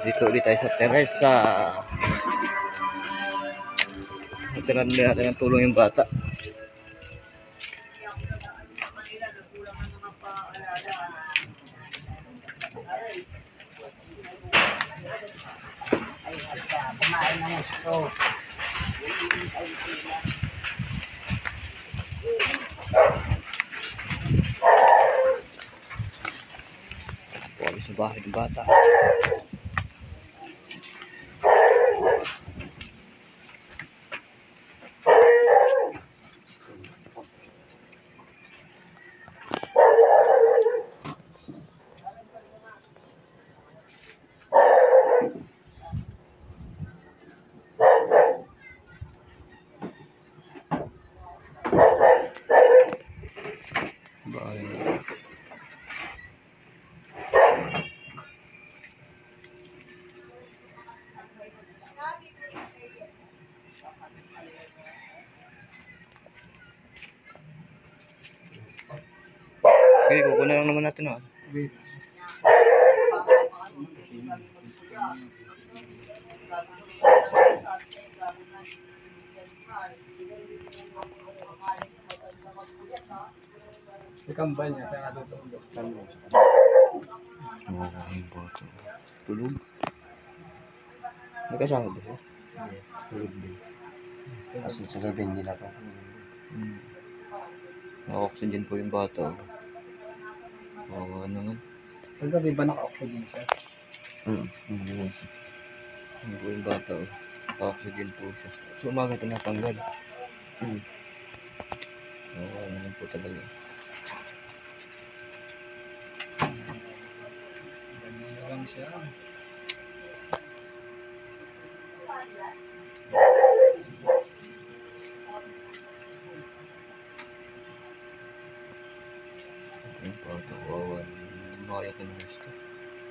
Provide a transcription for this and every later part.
Dito ulit tayo sa Teresa. Natiran din natin ng tulong yung bata. Kumain ng gusto. Wala sa bahay ng bata. Bahay. Okay, kukunin lang naman natin ah. Ikambal niya sa natutulog. Tulog. May kasama ba siya? Tulog din. Kasi sa gabi nila to. Naka-oxygen po yung bata. Oo, ano nga. Sa gabi ba naka-oxygen siya? Ano po yung bata. Naka-oxygen po siya. So umaga tinatanggal. Oo, ano po talaga. Ganyan lang siya. Yung bata, wawan. Makayak na gusto.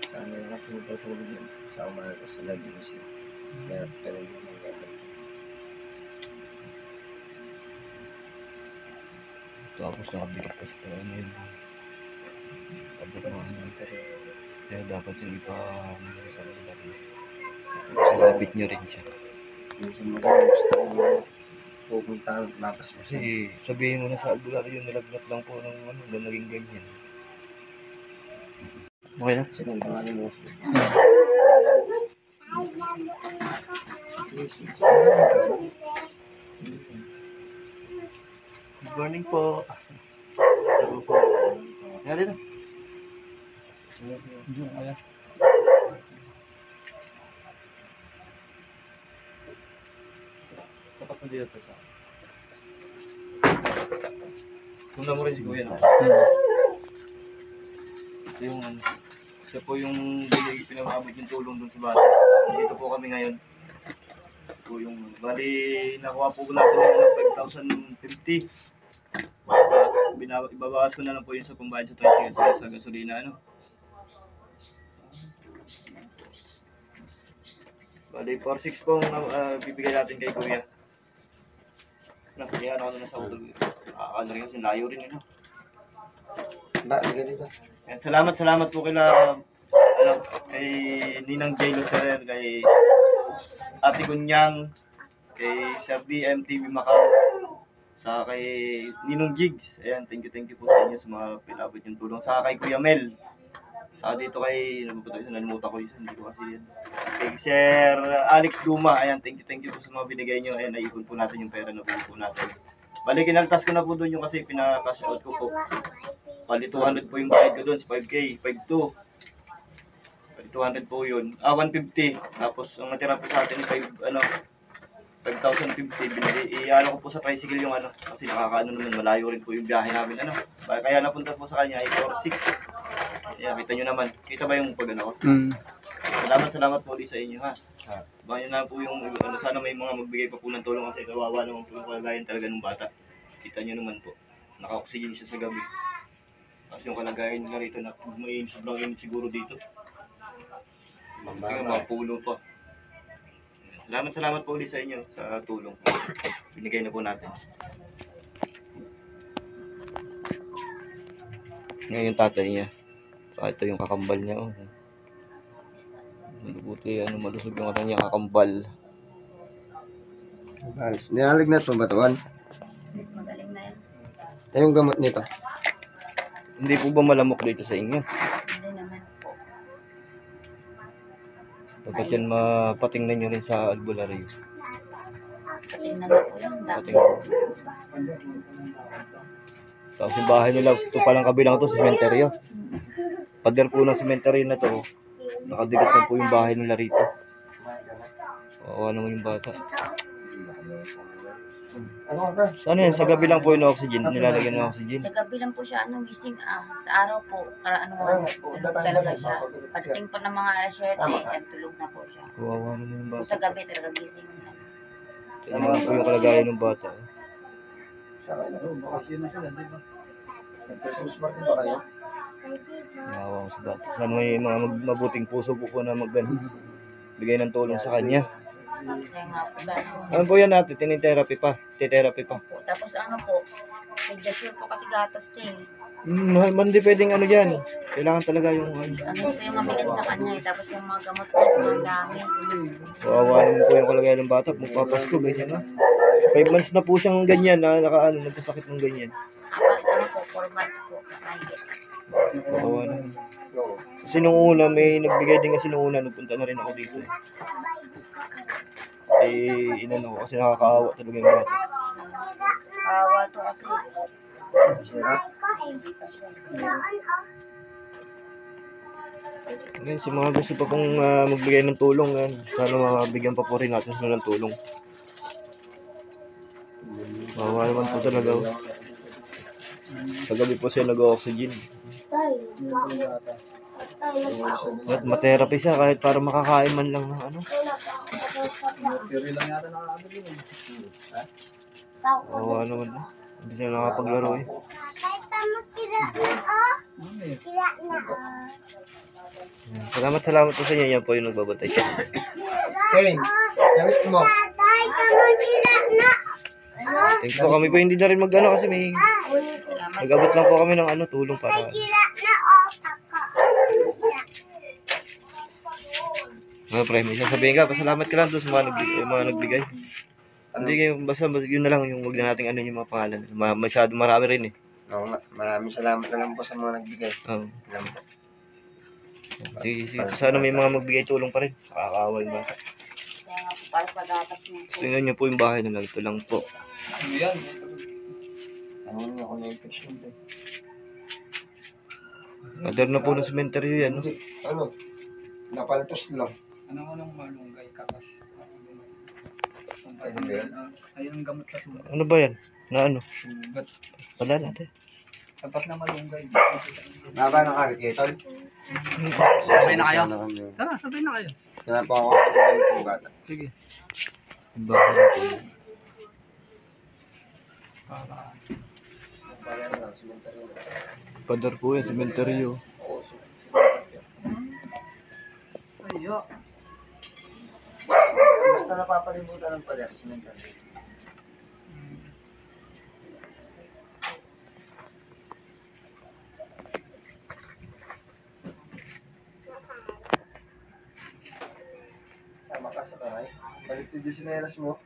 Sana yung kasi matutulog yun. Sa umaga sa gabi na siya. Kaya pero yung mga gabi. Tapos nakabigit pa sa ano yun. Abot na ano. Kaya dapat yung ipa sa lugar niya. Lapit nyo rin siya. Minsan magaling gusto ko pupunta lapas mo siya. Kasi sabihin mo na sa albularyo yung nilagnat lang po ng ano, naging ganyan. Okay na? Sige, pangalan mo. Good morning po. Nga dito. Tapat mo dito sa tunda mo rin si Kuya na. Ito yung ano. Ito po yung pinamabot yung tulong dun sa bata. Dito po kami ngayon. Ito po yung bali nakuha po natin yung 5,050. Ibabawas ko na lang po yun sa pambayad sa tricycle sa gasolina ano. Bali 4,600 po bibigay natin kay Kuya. Kaya ano na sa utol. Akala rin kasi layo rin yun. Ba, sige dito. Yan, salamat po kay Ninang J. Lucerer, kay Ate Kunyang, kay Sir DMTV Macau, sa kay Ninong Jigs. Ayan, thank you po sa inyo sa mga pinabot yung tulong. Sa kay Kuya Mel. Saka dito kay, nalimutan ko isa, hindi ko kasi yan. Kay Sir Alex Duma, ayan, thank you po sa mga binigay nyo. Ayan, naipon po natin yung pera na po natin. Bali, kinaltas ko na po doon yung kasi pinaka-cash out ko po. Bali, 200 po yung bayad ko doon, 5K, 5,200. Bali, 200 po yun. 150. Tapos, ang natira po sa atin, 5,050. I-ano ko po sa tricycle yung ano, kasi nakakaano naman, malayo rin po yung biyahe namin. Ano. Kaya napunta po sa kanya ay 4,600. Ayan, kita nyo naman. Kita ba yung pag-ano ko? Salamat po ulit sa inyo ha. Bayan na po yung ano, sana may mga magbigay pa po ng tulong kasi kawawa naman po yung kalagayan talaga ng bata. Kita nyo naman po. Naka-oxygen siya sa gabi. Kasi yung kalagayan nga rito na may sobrang init siguro dito. Kaya mga puno pa. Salamat po ulit sa inyo sa tulong. Binigay na po natin. Ngayon yung tatay niya. Saka ito yung kakambal niya. Oh. Buti malusog yung kanyang kakambal. Halos. Nilalagnat mo ba tawan? Magaling na yan. Eh, yung gamot nito. Hindi po ba malamok dito sa inyo? Hindi naman po. Dapat yan mapatingnan nyo rin sa albularyo. Tingnan mo po yung dami. Patingnan. Tapos yung bahay nila, ito palang kabilang to, sementeryo. Pader po ng sementeryo na to, nakadigat na po yung bahay nila rito. Oo, naman yung bata. Ano ka? Ano yan? Sa gabi lang po yung oxygen, nilalagyan ng oxygen. Sa gabi lang po siya gising. Sa araw po, tulog talaga siya. Pagdating po ng mga alas 7, tulog na po siya. Kawawa naman yung bata. Sa gabi talaga gising. Ito naman po yung kalagayan ng bata. Sa kanila. Bakasyon na sila, di ba? Nag-Christmas party ba kayo? Kawawa ko sa bata. Sana may mga mabuting puso po na bigay ng tulong sa kanya. Kaya nga po gano'n. Ano po yan natin? Tinitherapy pa. Titherapy pa. Tapos po, pediatric po kasi gatas siya eh. Hindi pwedeng yan. Kailangan talaga yung Ano po yung mabigat sa kanya eh. Tapos yung mga gamot niya, mga dami. kawawa naman po yung kalagayan ng bata. Magpapasko, ganyan na. 5 months na po siyang ganyan na nagkasakit ng ganyan. Po, 4 months po. Kahigit. Kawawa naman. Kasi nung una, may nagbigay din kasi nung una, nagpunta na rin ako dito. Inano ko kasi nakakaawa talaga yung bata. Kawa to kasi. Sira? Ngayon, sa mga gusto pa pong magbigay ng tulong, yan. Sana mabigyan pa po rin natin sila ng tulong. Kawawa naman po talaga. Sa gabi po siya nag-oxygen. At ma-therapy siya kahit para makakain man lang ng ano. Oo, ano man. Hindi siya nakapaglaro eh. Salamat po sa inyo. Yan po yung nagbabantay siya. Kane, damit mo. Thanks po, kami po hindi na rin mag-ano kasi may nag-abot lang po kami ng tulong para pre, may sasabihin ka, pasalamat ka lang doon sa mga nagbigay. Hindi kayo, basta yun na lang yung wag na nating yung mga pangalan. Masyado marami rin eh. Oo nga, maraming salamat na lang po sa mga nagbigay. Oo. Alam po. Sige. Sana may mga magbigay tulong pa rin. Nakakaawa yung bata. Kaya nga po para sa gatas niya po. Tingnan niyo po yung bahay nila. Ito lang po. Ano nga ako na-infection ba? Pader na po ng sementeryo yan. No? Hindi, ano? Napaltos lang. Anong malunggay kakas? Ano ba yan? Ayun ang gamot sa sugat. Ano ba yan? Na ano? Sugat. Wala natin. Tapat na malunggay. Naba na kagad kayo, Tol? Sabay na kayo? Sana kami. Tara, sabay na kayo. Kaya po ako ang damit ng bata. Sige. Yung bahay na po. Pader po yan, sementeryo. Ayo. Basta napapalimutan ng pader, simental. Tama ka sa karay. Balik yung sinelas mo.